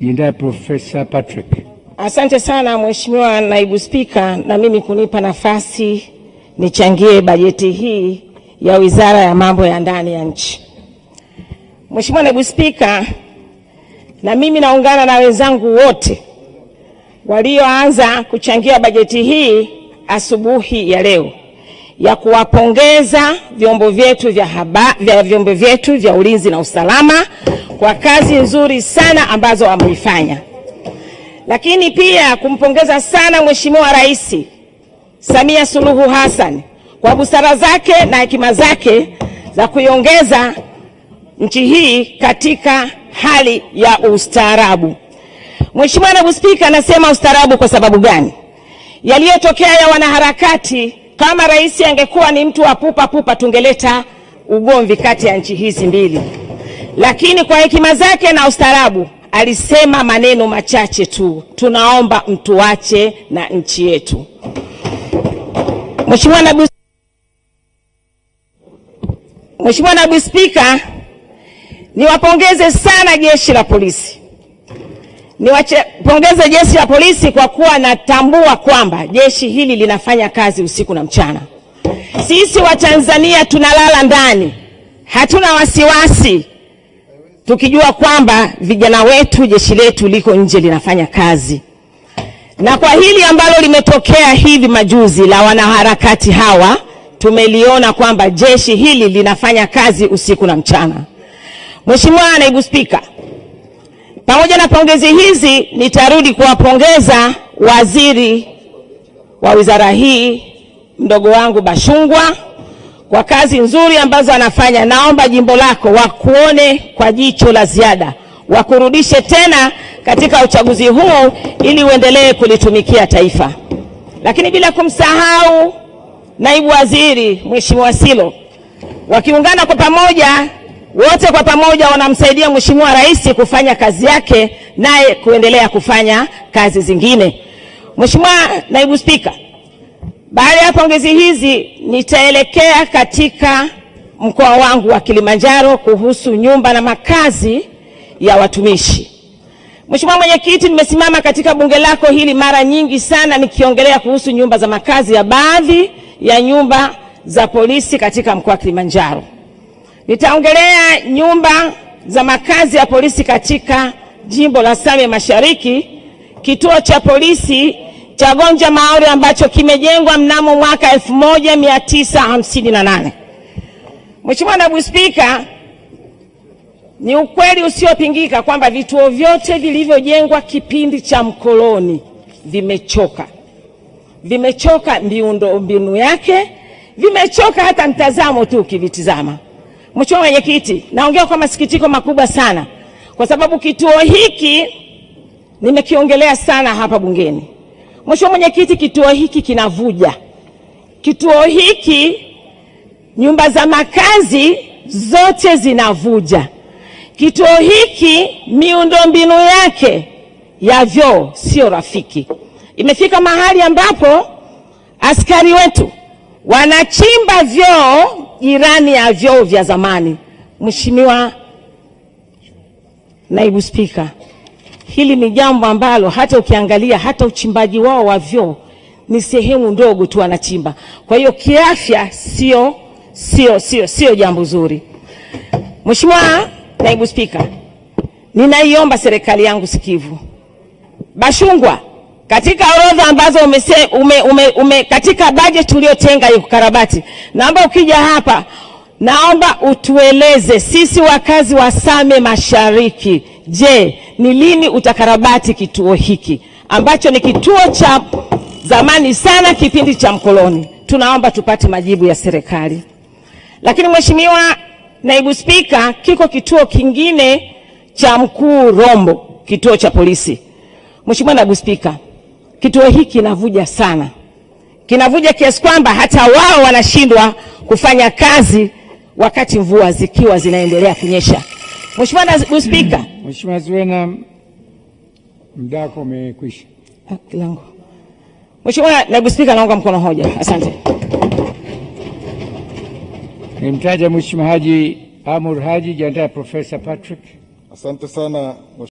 Jiandae Profesa Patrick. Asante sana Mheshimiwa Naibu Spika, na mimi kunipa nafasi nichangie bajeti hii ya Wizara ya Mambo ya Ndani ya Nchi. Mheshimiwa Naibu Spika, na mimi naungana na wenzangu wote walioanza kuchangia bajeti hii asubuhi ya leo ya kuwapongeza vyombo vyetu vya ulinzi na usalama kwa kazi nzuri sana ambazo wameifanya. Lakini pia kumpongeza sana Mheshimiwa Rais Samia Suluhu Hassan kwa busara zake na hekima zake za kuiongeza nchi hii katika hali ya ustaarabu. Mheshimiwa Naibu Spika, nasema ustaarabu kwa sababu gani? Yaliyotokea ya wanaharakati, kama rais angekuwa ni mtu wa pupa tungeleta ugomvi kati ya nchi hizi mbili. Lakini kwa hekima zake na ustaarabu alisema maneno machache tu: tunaomba mtuache na nchi yetu. Mheshimiwa Naibu Spika, niwapongeze sana jeshi la polisi. Niwapongeze jeshi la polisi kwa kuwa natambua kwamba jeshi hili linafanya kazi usiku na mchana. Sisi wa Tanzania tunalala ndani, hatuna wasiwasi, tukijua kwamba vijana wetu, jeshi letu liko nje linafanya kazi. Na kwa hili ambalo limetokea hivi majuzi la wanaharakati hawa, tumeliona kwamba jeshi hili linafanya kazi usiku na mchana. Mheshimiwa Naibu Spika, pamoja na pongezi hizi nitarudi kuwapongeza waziri wa wizara hii, mdogo wangu Bashungwa, kwa kazi nzuri ambazo anafanya. Naomba jimbo lako wakuone kwa jicho la ziada, wakurudishe tena katika uchaguzi huu ili uendelee kulitumikia taifa. Lakini bila kumsahau naibu waziri Mheshimiwa Silo, wakiungana kwa pamoja, wote kwa pamoja wanamsaidia Mheshimiwa Rais kufanya kazi yake, naye kuendelea kufanya kazi zingine. Mheshimiwa Naibu Spika, baada ya pongezi hizi nitaelekea katika mkoa wangu wa Kilimanjaro kuhusu nyumba na makazi ya watumishi. Mheshimiwa Mwenyekiti, nimesimama katika bunge lako hili mara nyingi sana nikiongelea kuhusu nyumba za makazi ya baadhi ya nyumba za polisi katika mkoa wa Kilimanjaro. Nitaongelea nyumba za makazi ya polisi katika jimbo la Same Mashariki, kituo cha polisi cha Gonja Maori ambacho kimejengwa mnamo mwaka 1958. Mheshimiwa Naibu Spika, ni ukweli usiopingika kwamba vituo vyote vilivyojengwa kipindi cha mkoloni vimechoka. Vimechoka mbinu yake, vimechoka hata mtazamo tu ukivitizama. Mheshimiwa Mwenyekiti, naongea kwa masikitiko makubwa sana kwa sababu kituo hiki nimekiongelea sana hapa bungeni. Mheshimiwa Mwenyekiti, kituo hiki kinavuja. Kituo hiki, nyumba za makazi zote zinavuja. Kituo hiki miundombinu yake ya vyoo sio rafiki. Imefika mahali ambapo askari wetu wanachimba vyoo jirani ya vyoo vya zamani. Mheshimiwa Naibu Spika, hili ni jambo ambalo hata ukiangalia hata uchimbaji wao wa vyoo ni sehemu ndogo tu wanachimba. Kwa hiyo kiafya sio jambo zuri. Mheshimiwa Naibu Spika, ninaiomba serikali yangu sikivu, Bashungwa, katika orodha ambazo katika budget uliotenga ya kukarabati, naomba ukija hapa, naomba utueleze sisi wakazi wa Same Mashariki, je, ni lini utakarabati kituo hiki ambacho ni kituo cha zamani sana kipindi cha mkoloni? Tunaomba tupate majibu ya serikali. Lakini Mheshimiwa Naibu Spika, kiko kituo kingine cha Mkuu Rombo, kituo cha polisi. Mheshimiwa Naibu Spika, kituo hiki kinavuja sana. Kinavuja kiasi kwamba hata wao wanashindwa kufanya kazi wakati mvua zikiwa zinaendelea kunyesha. Mheshimiwa Naibu Spika. Mheshimiwa Zuena, muda wako umekwisha. Mheshimiwa Naibu Spika, naunga mkono hoja. Asante. Nimtaja Mheshimiwa Haji Amur Haji. Jiandae Profesa Patrick. Asante sana.